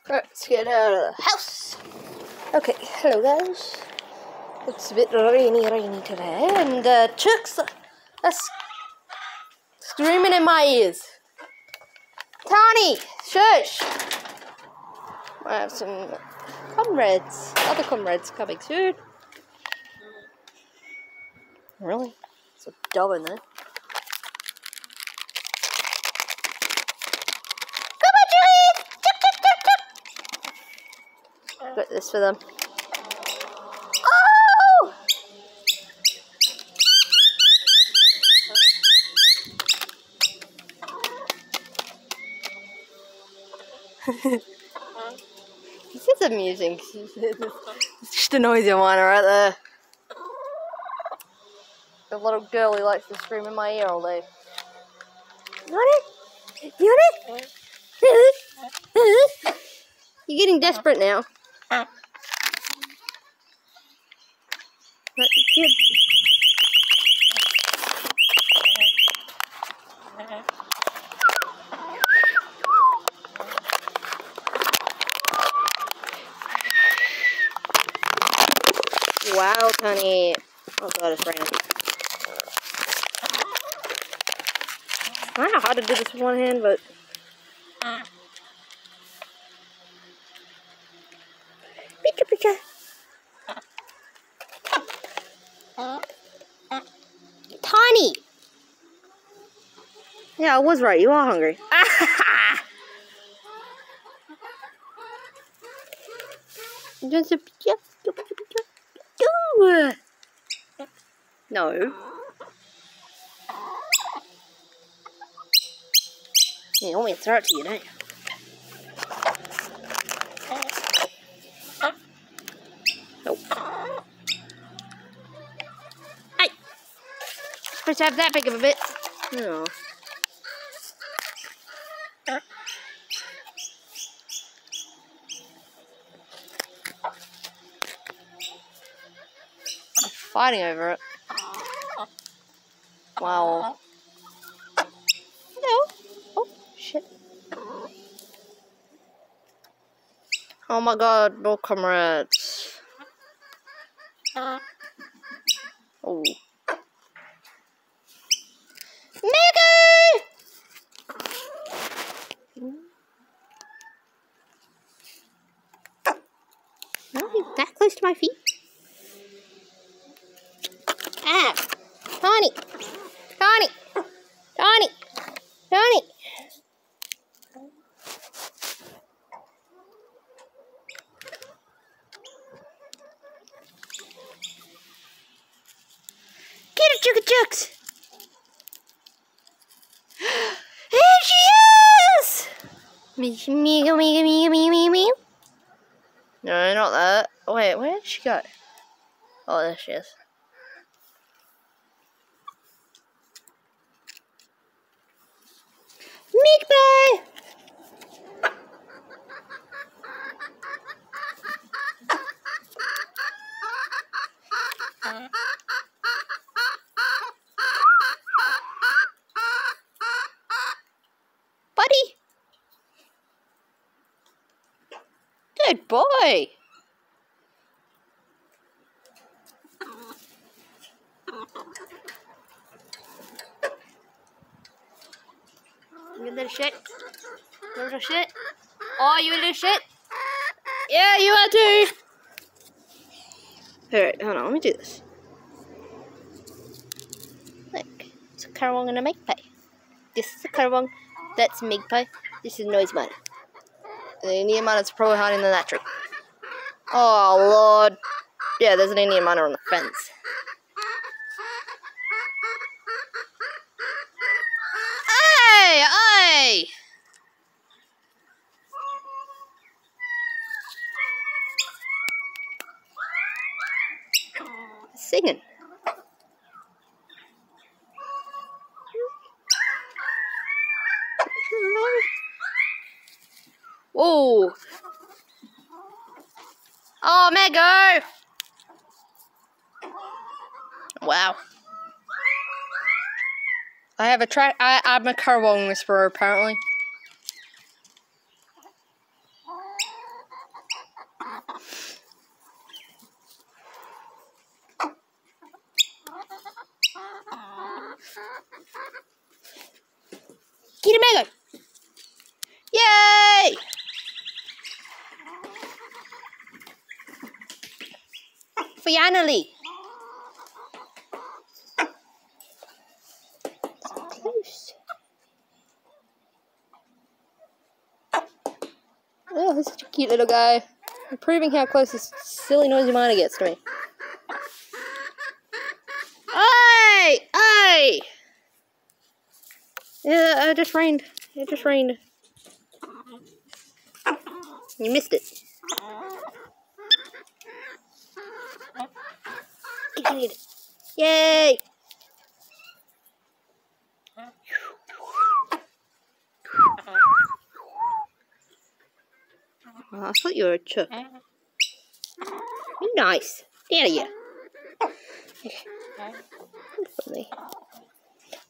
Let's get out of the house. Okay, hello guys. It's a bit rainy today, and chicks are screaming in my ears. Tony, shush! I have some other comrades coming soon. Really? It's a dog in there. Come on, Julie! Chuck! Got this for them. Oh! This is amusing. It's just a noisy one right there. The little girl who likes to scream in my ear all day. You want it? You want it? You're getting desperate now. Wow, Tony. Oh god, it's raining. I don't know how to do this with one hand, but... Picture. Tiny! Yeah, I was right. You are hungry. Just a picture. No. You want me to throw it to you, don't you? Nope. Hey! Supposed to have that big of a bit. No. I'm fighting over it. Wow. No. Oh, shit. Oh my god, no comrades. Oh. Maggie! No, he's that close to my feet. Ah! Tony! Tony! Tony! Tony! Get her, Chugga Chucks! Here she is! Me. No, not that. Wait, where did she go? Oh, there she is. Meekbay! Buddy! Good boy! You little shit. Little shit. Oh, you little shit. Yeah, you are too. Alright, hold on, let me do this. Look, it's a Karawong and a magpie. This is a Karawong, that's a magpie. This is noise miner. And the Indian miner's probably hiding in that tree. Oh, Lord. Yeah, there's an Indian miner on the fence. Hey! Singing. Whoa! Oh, Mago! Wow. I have a I'm a Karawong whisperer, apparently. mango! Yay! Finally! So close. Oh, he's such a cute little guy. I'm proving how close this silly noisy miner gets to me. Hey! Hey! Yeah, it just rained. It just rained. You missed it. Get it. Yay! Oh, I thought you were a chook. Be nice. Get out of here. Funny.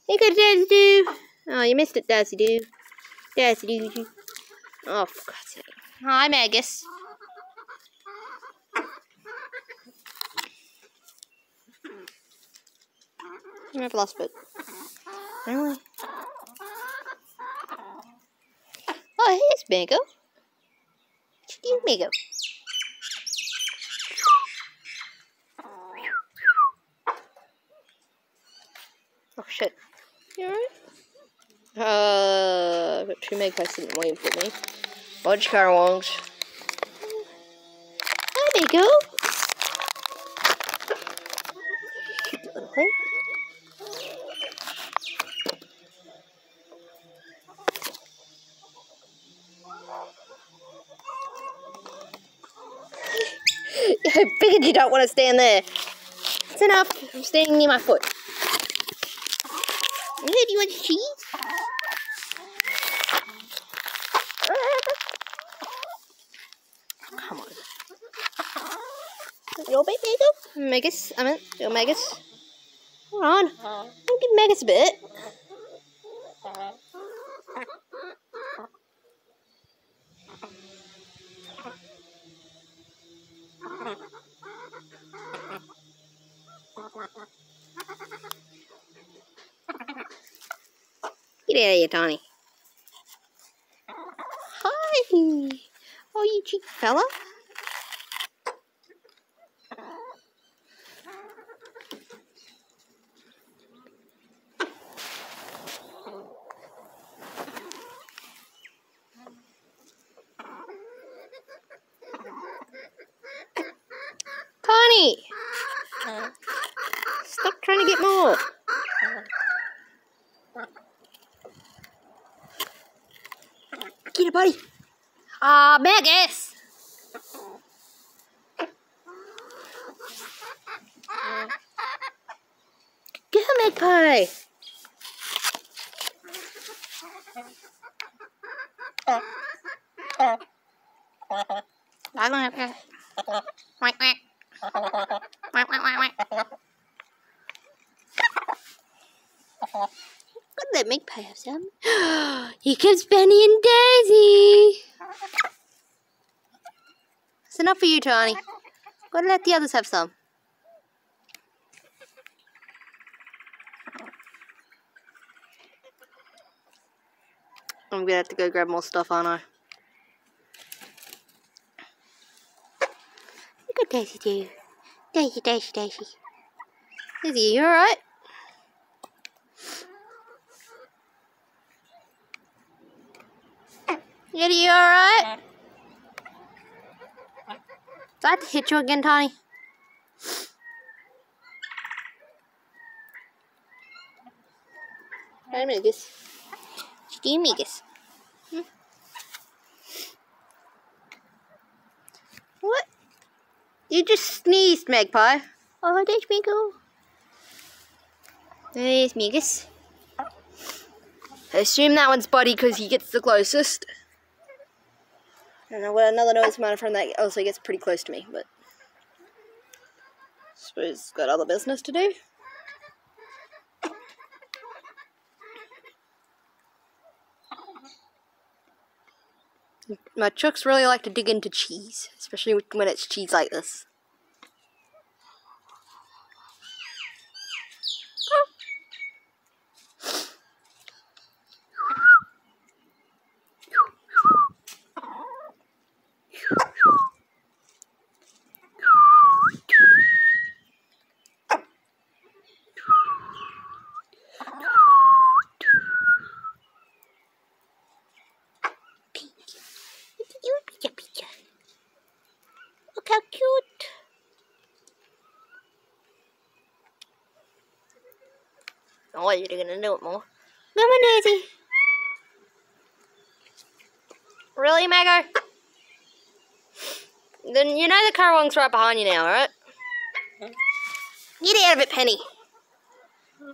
You got Daisy Doo. Oh, you missed it, Daisy Doo. Daisy Doo. Oh, for God's sake. Hi, Magus. I've lost it. Really? Oh, here's Mango. What you do, Mango? Oh, shit. You alright? I've got two magpies sitting waiting for me. Bunch of carawongs. Hi, Mango. Cute little thing. I figured you don't want to stand there. It's enough. I'm standing near my foot. Do you want cheese? Come on. Your bit, Mango? Magus, I meant, your Magus. Hold on. I'll give Magus a bit. Get out of here, Tawny. Hi. Oh, you cheeky fella. Tawny. Stop trying to get more. Get it, buddy. Magus. Go, magpie. Look at that magpie have some. Here comes Benny and Daisy. It's enough for you, Tawny. Gotta let the others have some. I'm gonna have to go grab more stuff, aren't I? Look at Daisy do. Daisy, Daisy, Daisy. Daisy, you alright? Yeti, you alright? Do I have to hit you again, Tawny? Hi, Magus. Do you, Magus? What? You just sneezed, Magpie. Oh, there's Mango. There's Magus. I assume that one's Buddy because he gets the closest. I don't know what another noise miner from that also gets pretty close to me, but I suppose it's got other business to do. My chooks really like to dig into cheese, especially when it's cheese like this. Oh, you're gonna do it more. Come on, Daisy. Really, Mago? Then you know the Currawong's right behind you now, right? Get out of it, Penny.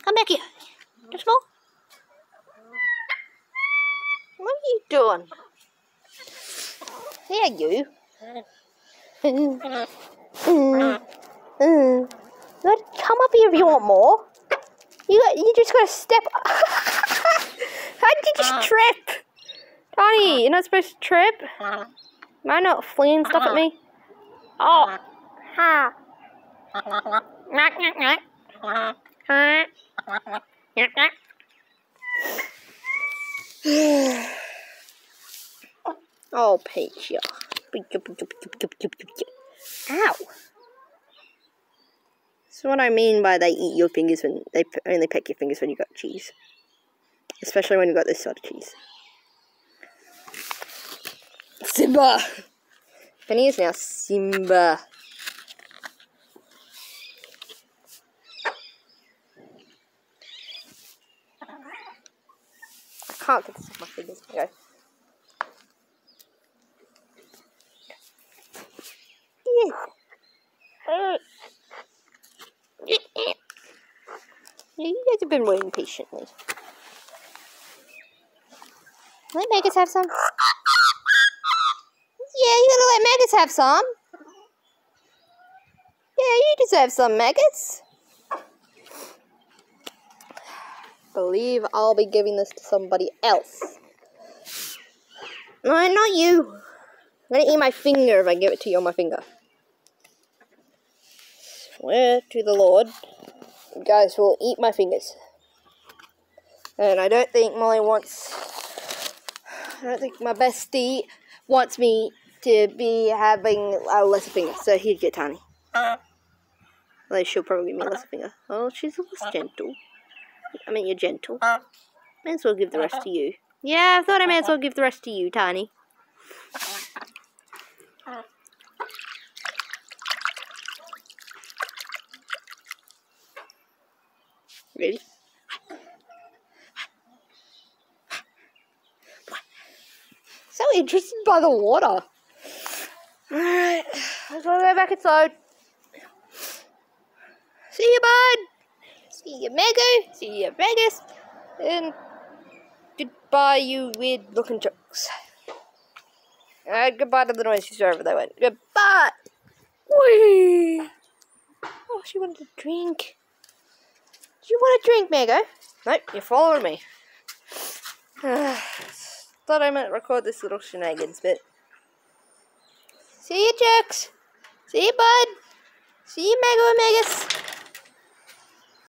Come back here. Just more. What are you doing? There you. Good. Come up here if you want more. You just gotta step. How did you just trip? Tony, you're not supposed to trip. Am I not flinging stuff at me? Oh. Oh, Peach. Ow. That's what I mean by they eat your fingers when they only peck your fingers when you got cheese. Especially when you got this sort of cheese. Simba! Penny is now Simba. I can't get this off my fingers. Go. You guys have been waiting patiently. Let Megas have some. Yeah, you gotta let Megas have some. Yeah, you deserve some, Megas. Believe I'll be giving this to somebody else. No, not you. I'm gonna eat my finger if I give it to you on my finger. Swear to the Lord, you guys will eat my fingers. And I don't think Molly wants... I don't think my bestie wants me to be having a lesser finger. So here you get Tiny. Although she'll probably give me a lesser finger. Oh, she's less gentle. I mean, you're gentle. May as well give the rest to you. Yeah, I thought I may as well give the rest to you, Tiny. Ready? So interested by the water. Alright, let's go back inside. See you, bud. See you, Mego. See you, Vegas. And goodbye, you weird looking jokes. Alright, goodbye to the noises wherever they went. Goodbye. Whee! Oh, she wanted a drink. Do you want a drink, Mego? Nope, you're following me. Thought I might record this little shenanigans bit. See you, jerks. See you, bud. See you, Mego and Megas.